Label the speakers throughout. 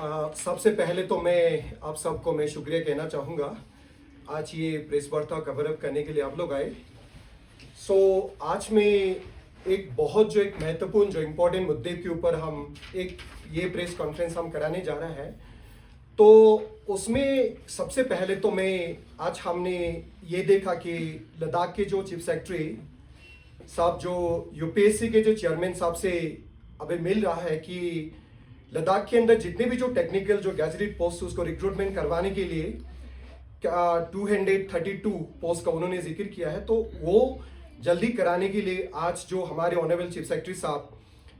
Speaker 1: सबसे पहले तो मैं आप सबको मैं शुक्रिया कहना चाहूँगा। आज ये प्रेस वार्ता कवर अप करने के लिए आप लोग आए। आज मैं एक बहुत जो एक महत्वपूर्ण जो इम्पोर्टेंट मुद्दे के ऊपर हम एक ये प्रेस कॉन्फ्रेंस हम कराने जा रहे हैं। तो उसमें सबसे पहले तो मैं आज हमने ये देखा कि लद्दाख के जो चीफ सेक्रेटरी साहब जो यूपीएससी के जो चेयरमैन साहब से अभी मिल रहा है कि लद्दाख के अंदर जितने भी जो टेक्निकल जो गैजेटेड पोस्ट उसको रिक्रूटमेंट करवाने के लिए 232 पोस्ट का उन्होंने जिक्र किया है। तो वो जल्दी कराने के लिए आज जो हमारे ऑनरेबल चीफ सेक्रेटरी साहब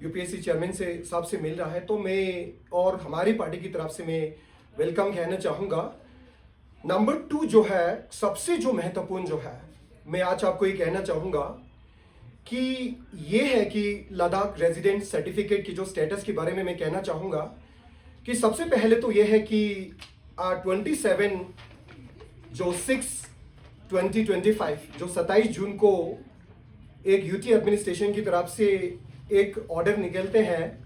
Speaker 1: यूपीएससी चेयरमैन से साहब से मिल रहा है, तो मैं और हमारी पार्टी की तरफ से मैं वेलकम कहना चाहूँगा। नंबर 2 जो है सबसे जो महत्वपूर्ण जो है, मैं आज आपको ये कहना चाहूँगा कि ये है कि लद्दाख रेजिडेंट सर्टिफिकेट की जो स्टेटस के बारे में मैं कहना चाहूँगा कि सबसे पहले तो ये है कि 27 जो 6/2025 जो 27 जून को एक यूटी एडमिनिस्ट्रेशन की तरफ से एक ऑर्डर निकलते हैं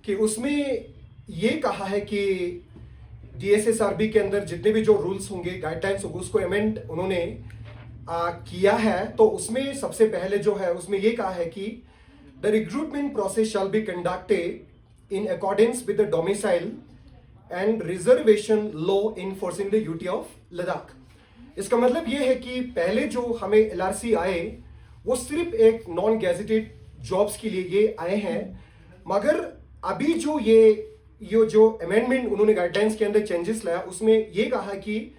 Speaker 1: कि उसमें ये कहा है कि डीएसएसआरबी के अंदर जितने भी जो रूल्स होंगे, गाइडलाइंस होंगे, उसको अमेंड उन्होंने किया है। तो उसमें सबसे पहले जो है उसमें ये कहा है कि the recruitment process shall be conducted in accordance with the domicile and reservation law enforcing the UT of Ladakh. इसका मतलब ये है कि पहले जो हमें एलआरसी आए वो सिर्फ एक नॉन गैजेटेड जॉब्स के लिए ये आए हैं, मगर अभी जो ये जो अमेंडमेंट उन्होंने गाइडलाइंस के अंदर चेंजेस लाया उसमें ये कहा कि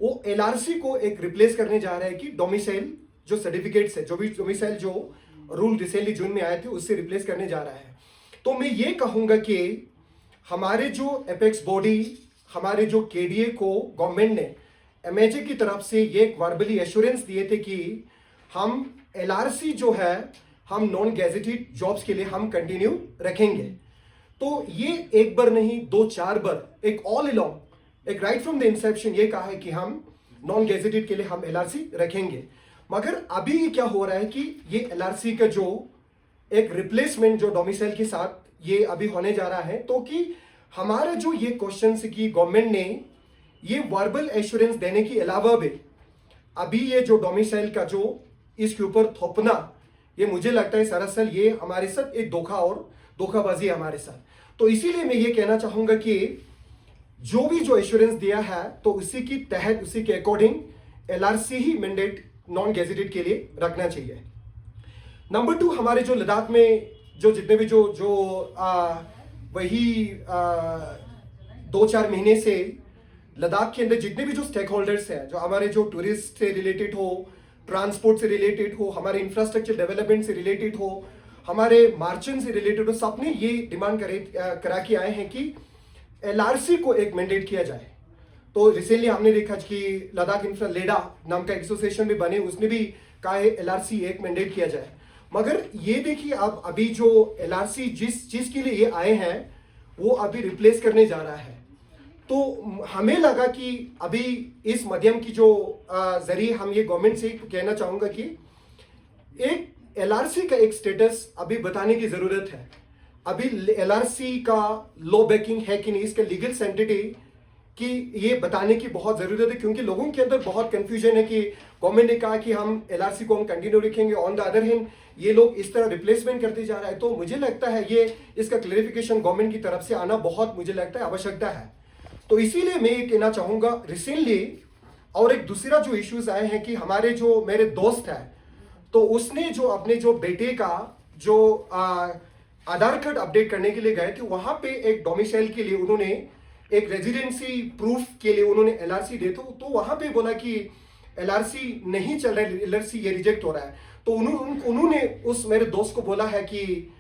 Speaker 1: वो एलआरसी को एक रिप्लेस करने जा रहा है कि डोमिसाइल जो सर्टिफिकेट्स है, जो भी डोमिसाइल जो रूल रिसेंटली जून में आए थे उससे रिप्लेस करने जा रहा है। तो मैं ये कहूँगा कि हमारे जो एपेक्स बॉडी, हमारे जो केडीए को गवर्नमेंट ने एमएचए की तरफ से ये वर्बली एश्योरेंस दिए थे कि हम एलआरसी जो है हम नॉन गैजेटेड जॉब्स के लिए हम कंटिन्यू रखेंगे। तो ये एक बार नहीं 2-4 बार एक ऑल अलोंग एक राइट फ्रॉम द इंसेप्शन ये कहा है कि हम नॉन गैजेटेड के लिए हम एलआरसी रखेंगे। मगर अभी ये क्या हो रहा है कि ये एलआरसी का जो एक रिप्लेसमेंट जो डोमिसाइल के साथ ये अभी होने जा रहा है, तो कि हमारा जो ये क्वेश्चन की गवर्नमेंट ने ये वर्बल एश्योरेंस देने के अलावा भी अभी ये जो डोमिसाइल का जो इसके ऊपर थोपना, ये मुझे लगता है सरासर ये हमारे साथ एक धोखा और धोखाबाजी है हमारे साथ। तो इसीलिए मैं ये कहना चाहूंगा कि जो भी जो एश्योरेंस दिया है तो उसी की तहत उसी के अकॉर्डिंग एलआरसी ही मैंडेट नॉन गैजेटेड के लिए रखना चाहिए। नंबर 2, हमारे जो लद्दाख में जो जितने भी वही 2-4 महीने से लद्दाख के अंदर जितने भी जो स्टेक होल्डर्स हैं, जो हमारे जो टूरिस्ट से रिलेटेड हो, ट्रांसपोर्ट से रिलेटेड हो, हमारे इंफ्रास्ट्रक्चर डेवलपमेंट से रिलेटेड हो, हमारे मार्चेंट से रिलेटेड हो, सबने ये डिमांड करा के आए हैं कि एलआरसी को एक मैंडेट किया जाए। तो रिसेंटली हमने देखा कि लद्दाख इंफ्रा लेडा नाम का एसोसिएशन भी बने, उसने भी कहा है एलआरसी एक मैंडेट किया जाए। मगर ये देखिए अब अभी जो एलआरसी जिस चीज के लिए ये आए हैं वो अभी रिप्लेस करने जा रहा है। तो हमें लगा कि अभी इस माध्यम की जो जरिए हम ये गवर्नमेंट से कहना चाहूंगा कि एक एलआरसी का एक स्टेटस अभी बताने की जरूरत है। अभी एलआरसी का लॉ बैकिंग है कि नहीं, इसका लीगल सेंटिटी कि ये बताने की बहुत जरूरत है, क्योंकि लोगों के अंदर बहुत कंफ्यूजन है कि गवर्नमेंट ने कहा कि हम एलआरसी को हम कंटिन्यू रखेंगे, ऑन द अदर हैंड ये लोग इस तरह रिप्लेसमेंट करते जा रहा है। तो मुझे लगता है ये इसका क्लेरिफिकेशन गवर्नमेंट की तरफ से आना बहुत मुझे लगता है आवश्यकता है। तो इसीलिए मैं ये कहना चाहूंगा रिसेंटली और एक दूसरा जो इश्यूज आए हैं कि हमारे जो मेरे दोस्त है तो उसने जो अपने जो बेटे का जो आधार कार्ड अपडेट करने के लिए गए थे, वहां पे एक डोमिसाइल के लिए उन्होंने एक रेजिडेंसी प्रूफ के लिए उन्होंने एलआरसी दे, तो वहां पे बोला कि एलआरसी नहीं चल रहा है, एलआरसी ये रिजेक्ट हो रहा है। तो उन्होंने उस मेरे दोस्त को बोला है कि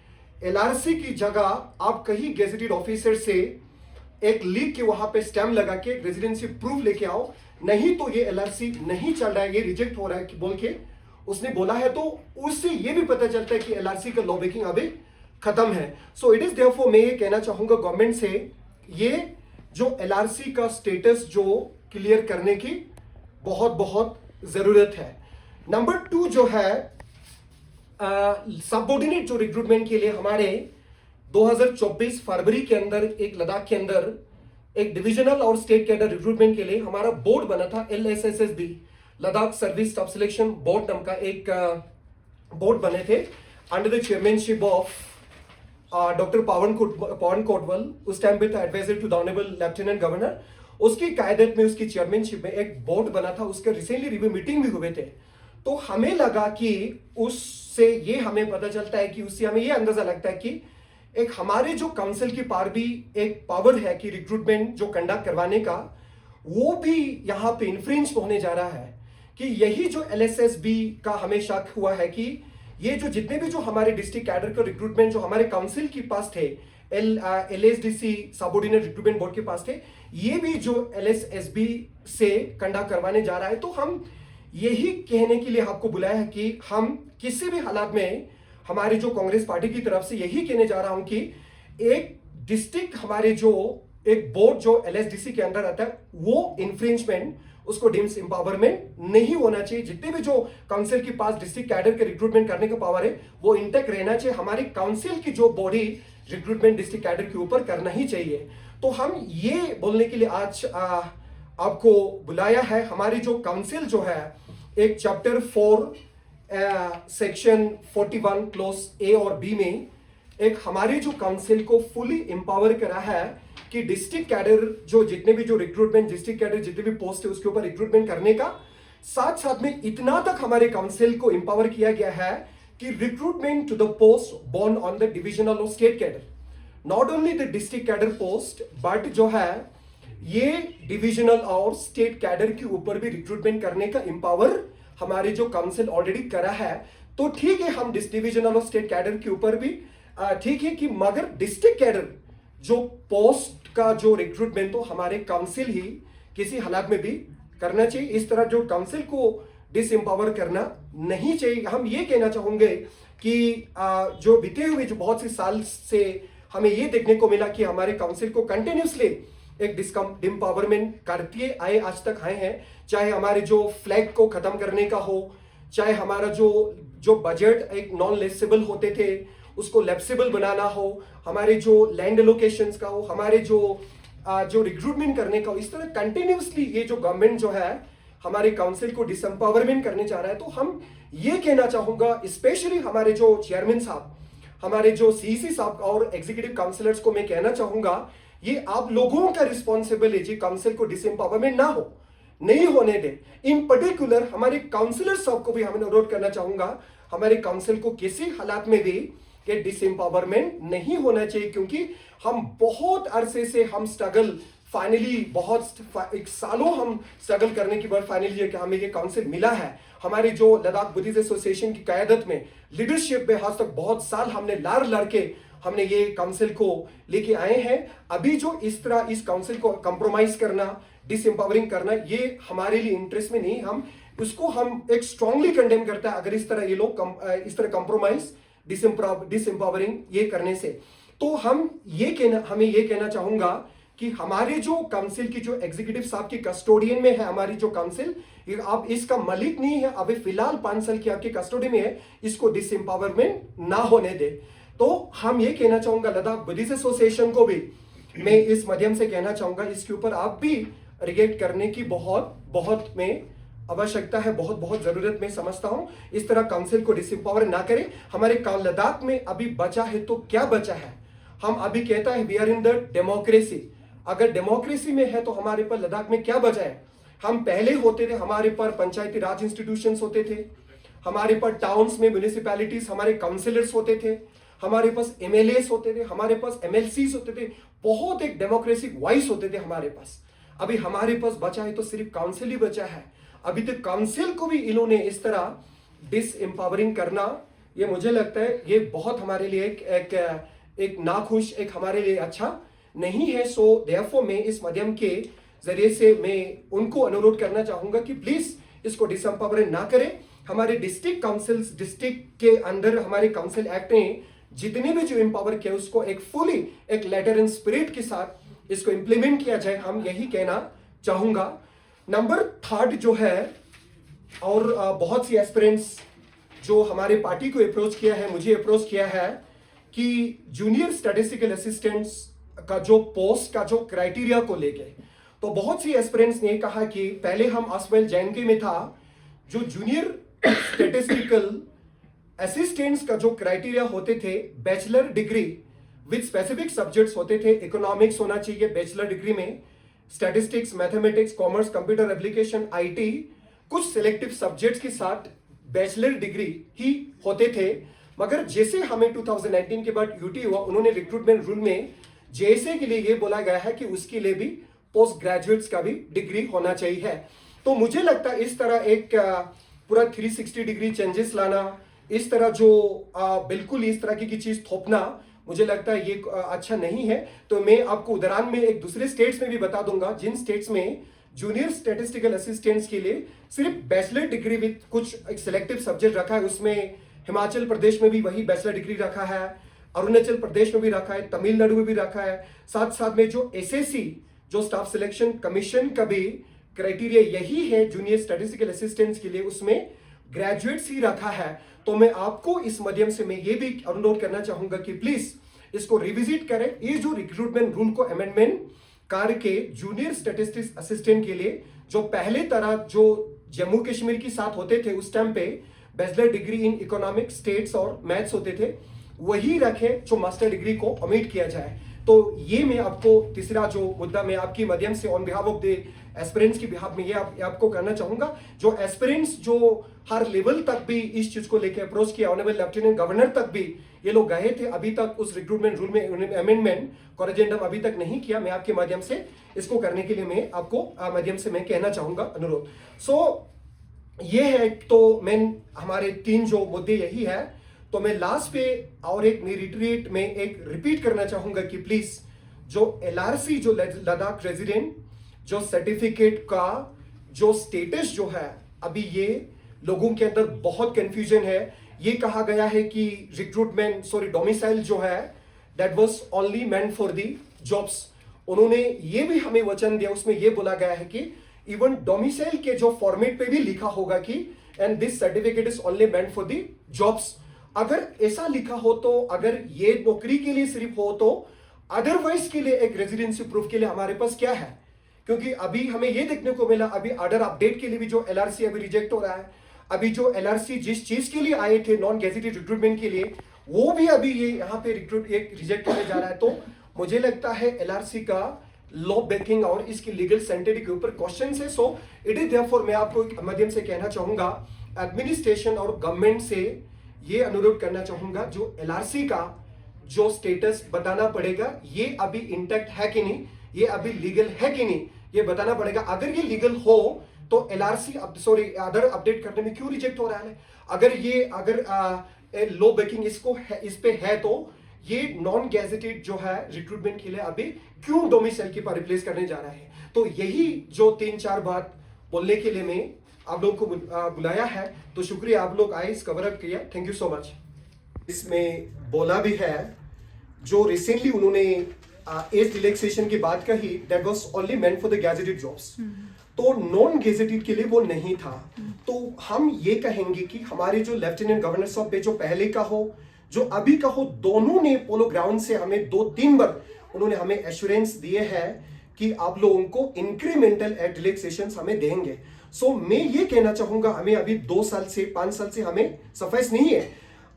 Speaker 1: एलआरसी की जगह आप कहीं गेजेटेड ऑफिसर से एक लिख के वहां पे स्टैम्प लगा के एक रेजिडेंसी प्रूफ लेके आओ, नहीं तो ये एलआरसी नहीं चल रहा है, ये रिजेक्ट हो रहा है बोल के उसने बोला है। तो उससे ये भी पता चलता है कि एलआरसी का लॉ मेकिंग अभी खत्म है। सो इट इज देयरफॉर मैं ये कहना चाहूंगा गवर्नमेंट से ये जो एलआरसी का स्टेटस जो क्लियर करने की बहुत बहुत जरूरत है। नंबर 2 जो है सबऑर्डिनेट जो रिक्रूटमेंट के लिए हमारे 2024 फरवरी के अंदर एक लद्दाख के अंदर एक डिविजनल और स्टेट कैडर रिक्रूटमेंट के लिए हमारा बोर्ड बना था, LSSSB, Ladakh service staff selection board नाम का एक बोर्ड बने थे under the chairmanship of doctor Pawan Kotwal, उस टाइम पे था adviser to the honourable lieutenant governor. उसकी कायदत में, उसकी चेयरमैनशिप में एक बोर्ड बना था, उसके रिसेंटली रिव्यू मीटिंग भी हुए थे। तो हमें लगा कि उससे ये हमें पता चलता है कि उससे हमें ये अंदाजा लगता है कि एक हमारे जो काउंसिल की पार भी एक पावर है कि रिक्रूटमेंट जो कंडक्ट करवाने का, वो भी यहाँ पे इन्फ्रिंज होने जा रहा है। कि यही जो LSSB का हमें शक हुआ है कि ये जो जितने भी जो हमारे डिस्ट्रिक्ट कैडर का रिक्रूटमेंट जो हमारे काउंसिल के पास थे, LSDC सबऑर्डिनेट रिक्रूटमेंट बोर्ड के पास थे, ये भी जो LSSB से कंडक्ट करवाने जा रहा है। तो हम यही कहने के लिए आपको बुलाया है कि हम किसी भी हालात में हमारे जो कांग्रेस पार्टी की तरफ से यही कहने जा रहा हूं कि एक डिस्ट्रिक्ट हमारे जो एक बोर्ड जो LSDC के अंदर आता है, वो इन्फ्रिंजमेंट, उसको डिम्स एम्पावरमेंट नहीं होना चाहिए। जितने भी जो काउंसिल के पास डिस्ट्रिक्ट कैडर के रिक्रूटमेंट करने का पावर है, वो इंटेक्ट रहना चाहिए। हमारे काउंसिल की जो बॉडी रिक्रूटमेंट डिस्ट्रिक्ट कैडर के ऊपर करना ही चाहिए। तो हम ये बोलने के लिए आज आपको बुलाया है। हमारी जो काउंसिल जो है, एक चैप्टर 4 सेक्शन 41 क्लोज A और B में एक हमारे जो काउंसिल को फुली एम्पावर करा है कि डिस्ट्रिक्ट कैडर जो जितने भी जो रिक्रूटमेंट डिस्ट्रिक्ट कैडर जितने भी पोस्ट है उसके ऊपर रिक्रूटमेंट करने का, साथ साथ में इतना तक हमारे काउंसिल को एम्पावर किया गया है कि recruitment to the post borne on the divisional और state cadre, not only the district cadre post but जो है ये डिविजनल और स्टेट कैडर के ऊपर भी रिक्रूटमेंट करने का एम्पावर हमारे जो काउंसिल ऑलरेडी करा है। तो ठीक है, हम डिविजनल और स्टेट कैडर के ऊपर भी ठीक है कि मगर डिस्ट्रिक्ट कैडर जो पोस्ट का जो रिक्रूटमेंट तो हमारे काउंसिल ही किसी हालात में भी करना चाहिए। इस तरह जो काउंसिल को डिसएम्पावर करना नहीं चाहिए। हम ये कहना चाहेंगे कि जो बीते हुए जो बहुत से साल से हमें ये देखने को मिला कि हमारे काउंसिल को कंटिन्यूसली एक डिसएम्पावरमेंट करते आए, आज तक आए हैं। चाहे हमारे जो फ्लैग को खत्म करने का हो, चाहे हमारा जो बजट एक नॉन लेसेबल होते थे उसको लेप्सिबल बनाना हो, हमारे जो लैंड एलोकेशंस का हो, हमारे जो रिक्रूटमेंट करने का हो, इस तरह कंटिन्यूसली ये जो गवर्नमेंट जो है हमारे काउंसिल को डिसएम्पावरमेंट करने जा रहा है। तो हम ये कहना चाहूंगा स्पेशली हमारे जो चेयरमैन साहब, हमारे जो CEC साहब और एग्जीक्यूटिव काउंसिलर्स को मैं कहना चाहूंगा, ये आप लोगों का रिस्पॉन्सिबल है जी काउंसिल को डिसएम्पावरमेंट ना हो, नहीं होने दे। इन पर्टिकुलर हमारे काउंसिलर साहब को भी हमें अनुरोध करना चाहूंगा, हमारे काउंसिल को किसी हालात में भी कि डिसएम्पावरमेंट नहीं होना चाहिए, क्योंकि हम बहुत अरसे से हम स्ट्रगल फाइनली बहुत एक सालों हम स्ट्रगल करने के बाद फाइनली कि हमें ये काउंसिल मिला है। हमारी जो लद्दाख बुद्धिस्ट एसोसिएशन की क़यादत में लीडरशिप में आज तक बहुत साल हमने लड़ के हमने ये काउंसिल को लेके आए हैं। अभी जो इस तरह इस काउंसिल को कंप्रोमाइज करना, डिसएम्पावरिंग करना, ये हमारे लिए इंटरेस्ट में नहीं। हम उसको हम एक स्ट्रांगली कंडेम करता है अगर इस तरह ये लोग इस तरह कंप्रोमाइज डिसएम्पावरिंग ये करने से। तो हमें ये कहना चाहूंगा कि हमारे जो काउंसिल की जो एग्जीक्यूटिव साहब की कस्टोडियन में है हमारी जो काउंसिल, आप इसका मलिक नहीं है, अभी फिलहाल 5 साल की आपकी कस्टडी में है, इसको डिसएम्पावरमेंट ना होने दे। तो हम ये कहना चाहूंगा लद्दाख बुद्धिस्ट एसोसिएशन को भी मैं इस माध्यम से कहना चाहूंगा, इसके ऊपर आप भी रिएक्ट करने की बहुत में आवश्यकता है, बहुत जरूरत में समझता हूं। इस तरह काउंसिल को डिसएम्पावर ना करें। हमारे लद्दाख में अभी बचा है तो क्या बचा है, हम अभी कहता है we are in the democracy. अगर डेमोक्रेसी में है तो हमारे पर लद्दाख में क्या बचा है। हम पहले होते थे, हमारे पर पंचायती राज इंस्टीट्यूशंस होते थे, हमारे पर टाउन्स में म्यूनिसिपैलिटीज हमारे काउंसिलर्स होते थे, हमारे पास MLAs होते थे, हमारे पास MLCs होते थे, बहुत एक डेमोक्रेटिक वॉइस होते थे हमारे पास। अभी हमारे पास बचा है तो सिर्फ काउंसिल ही बचा है। अभी तक काउंसिल को भी इन्होंने इस तरह डिसएम्पावरिंग करना, ये मुझे लगता है ये बहुत हमारे लिए एक नाखुश, एक हमारे लिए अच्छा नहीं है। सो देयरफॉर मैं इस माध्यम के जरिए से मैं उनको अनुरोध करना चाहूंगा कि प्लीज इसको डिसएम्पावर ना करें। हमारे डिस्ट्रिक्ट काउंसिल्स, डिस्ट्रिक्ट के अंदर हमारे काउंसिल एक्ट ने जितने भी जो एम्पावर किया उसको एक फुली एक लेटर एंड स्पिरिट के साथ इसको इंप्लीमेंट किया जाए, हम यही कहना चाहूंगा। नंबर 3 जो है, और बहुत सी एस्पिरेंट्स जो हमारे पार्टी को अप्रोच किया है, मुझे अप्रोच किया है कि जूनियर स्टैटिस्टिकल असिस्टेंट्स का जो पोस्ट का जो क्राइटेरिया को लेके, तो बहुत सी एस्पिरेंट्स ने कहा कि पहले हम असवेल जैनके में था, जो जूनियर स्टैटिस्टिकल असिस्टेंट्स का जो क्राइटेरिया होते थे, bachelor degree with specific subjects होते थे, इकोनॉमिक्स होना चाहिए बैचलर डिग्री में, statistics, mathematics, commerce, computer application, IT, कुछ सिलेक्टिव सब्जेक्ट्स के साथ बैचलर डिग्री ही होते थे। मगर जैसे हमें 2019 के बाद यूटी हुआ, उन्होंने रिक्रूटमेंट रूल में जेएसए के लिए ये बोला गया है कि उसके लिए भी पोस्ट ग्रेजुएट्स का भी डिग्री होना चाहिए। तो मुझे लगता है इस तरह एक पूरा 360 डिग्री चेंजेस लाना, इस तरह जो बिल्कुल इस तरह की चीज थोपना, मुझे लगता है ये अच्छा नहीं है। तो मैं आपको उदाहरण में एक दूसरे स्टेट्स में भी बता दूंगा, जिन स्टेट्स में जूनियर स्टैटिस्टिकल असिस्टेंट्स के लिए सिर्फ बैचलर डिग्री विद कुछ एक सिलेक्टिव सब्जेक्ट रखा है। उसमें हिमाचल प्रदेश में भी वही बैचलर डिग्री रखा है, अरुणाचल प्रदेश में भी रखा है, तमिलनाडु में भी रखा है। साथ साथ में जो एसएससी, जो स्टाफ सिलेक्शन कमीशन का भी क्राइटेरिया यही है जूनियर स्टैटिस्टिकल असिस्टेंट्स के लिए, उसमें ग्रेजुएट्स ही रखा है। तो मैं आपको इस माध्यम से मैं ये भी अनुरोध करना चाहूंगा कि प्लीज इसको रिविजिट करें। ये जो रिक्रूटमेंट रूल को अमेंडमेंट करके जूनियर स्टैटिस्टिक्स असिस्टेंट के लिए जो पहले तरह जो जम्मू कश्मीर के साथ होते थे उस टाइम पे bachelor degree in economics, states और मैथ्स होते थे, वही रखे जो मास्टर डिग्री को ओमिट किया जाए। तो ये मैं आपको तीसरा जो मुद्दा मैं आपके माध्यम से on behalf of the aspirants की बिहाफ में ये आपको कहना चाहूंगा। जो एस्पिरेंट्स जो हर लेवल तक भी इस चीज को लेकर अप्रोच किया, ऑनरेबल लेफ्टिनेंट गवर्नर तक भी ये लोग गए थे, अभी तक उस रिक्रूटमेंट रूल में अमेंडमेंट कोरिजेंडम अभी तक नहीं किया। मैं आपके माध्यम से इसको करने के लिए मैं आपको माध्यम से मैं कहना चाहूंगा अनुरोध। सो ये है, तो मैं हमारे 3 जो मुद्दे यही है। तो मैं लास्ट पे और एक रिट्रीट में एक रिपीट करना चाहूंगा कि प्लीज जो एलआरसी, जो लद्दाख रेजिडेंट जो सर्टिफिकेट का जो स्टेटस जो है, अभी ये लोगों के अंदर बहुत कंफ्यूजन है। ये कहा गया है कि डोमिसाइल जो है that was only meant for the jobs. उन्होंने ये भी हमें वचन दिया, उसमें ये बोला गया है कि इवन डोमिसाइल के जो फॉर्मेट पे भी लिखा होगा कि and this certificate is only meant for the jobs. अगर ऐसा लिखा हो, तो अगर ये नौकरी के लिए सिर्फ हो, तो अदरवाइज के लिए एक रेजिडेंसी प्रूफ के लिए हमारे पास क्या है? क्योंकि अभी हमें ये देखने को मिला, अभी ऑर्डर अपडेट के लिए भी जो एलआरसी अभी रिजेक्ट हो रहा है। अभी जो एलआरसी जिस चीज के लिए आए थे नॉन गैजेटेड रिक्रूटमेंट के लिए, वो भी अभी ये यहाँ पे रिजेक्ट होने जा रहा है। तो मुझे लगता है एलआरसी का लॉ बेकिंग और इसकी लीगल सेंटिटी के ऊपर क्वेश्चन है। सो इट इज देयरफॉर मैं आपको एक माध्यम से कहना चाहूंगा, एडमिनिस्ट्रेशन और गवर्नमेंट से ये अनुरोध करना चाहूंगा, जो एलआरसी का जो स्टेटस बताना पड़ेगा, ये अभी इंटैक्ट है कि नहीं, ये अभी लीगल है कि नहीं, ये बताना पड़ेगा। अगर ये लीगल हो तो एलआरसी आधार अपडेट करने में क्यों रिजेक्ट हो रहा है? अगर लो बेकिंग इसको है, इस पे है, तो ये नॉन गैजेटेड जो है रिक्रूटमेंट के लिए अभी क्यों डोमिसाइल के पर रिप्लेस करने जा रहा है? तो यही जो 3-4 बात बोलने के लिए मैं आप लोगों को बुलाया है। तो शुक्रिया, आप लोग आए, इस कवर अप किया, थैंक यू सो मच। इसमें बोला भी है, जो रिसेंटली उन्होंने एज रिलैक्सेशन की बात कही, that was only meant for the gazetted jobs, तो नॉन गैजेटेड के लिए वो नहीं था। तो हम ये कहेंगे कि हमारे जो लेफ्टिनेंट गवर्नर साहब पे, जो पहले का हो जो अभी का हो, दोनों ने पोलो ग्राउंड से हमें 2-3 बार उन्होंने हमें एश्योरेंस दिए हैं कि आप लोगों को इंक्रीमेंटल एज रिलैक्सेशन हमें देंगे। सो मैं ये कहना चाहूंगा, हमें अभी 2 साल से 5 साल से हमें सफाइस नहीं है,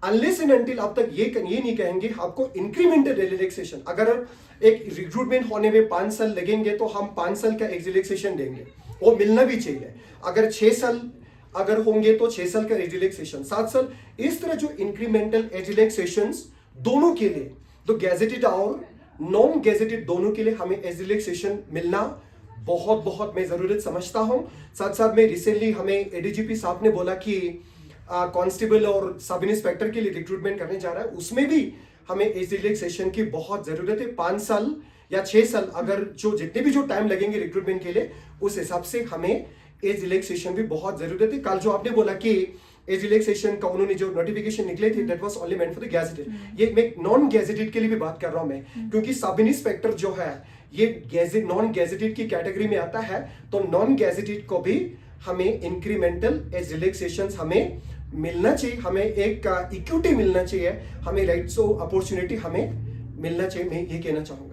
Speaker 1: अनलेस एंड अनटिल अब तक ये नहीं कहेंगे आपको इंक्रीमेंटल रिलैक्सेशन। अगर एक रिक्रूटमेंट होने में 5 साल लगेंगे तो हम 5 साल का एज रिलैक्सेशन देंगे, वो मिलना भी चाहिए। अगर 6 साल अगर होंगे तो 6 साल का एज रिलैक्सेशन, 7 साल, इस तरह जो इंक्रीमेंटल एज रिलैक्सेशन दोनों के लिए, तो गैजेटेड और नॉन गैजेटेड दोनों के लिए हमें एज रिलैक्सेशन मिलना बहुत बहुत मैं जरूरत समझता हूं। साथ साथ में रिसेंटली हमें एडीजीपी साहब ने बोला कि कांस्टेबल और सब इंस्पेक्टर के लिए रिक्रूटमेंट करने जा रहा है, उसमें भी हमें एज रिलैक्सेशन की बहुत जरूरत है। 5 साल या 6 साल, अगर जो जितने भी जो टाइम लगेंगे रिक्रूटमेंट के लिए, उस हिसाब से हमें एज रिलैक्सेशन भी बहुत जरूरत है। कल जो आपने बोला कि एज रिलैक्सेशन का उन्होंने जो नोटिफिकेशन निकले थे, that was only meant for the gazetted. ये मैं नॉन गैजेटेड के लिए भी बात कर रहा हूं मैं, क्योंकि सब इंस्पेक्टर जो है ये नॉन गैजेटेड की कैटेगरी में आता है। तो नॉन गैजेटेड को भी हमें इंक्रीमेंटल एज रिलैक्सेशन हमें मिलना चाहिए, हमें एक इक्विटी मिलना चाहिए, हमें राइट्स और अपॉर्चुनिटी हमें मिलना चाहिए, मैं ये कहना चाहूंगा।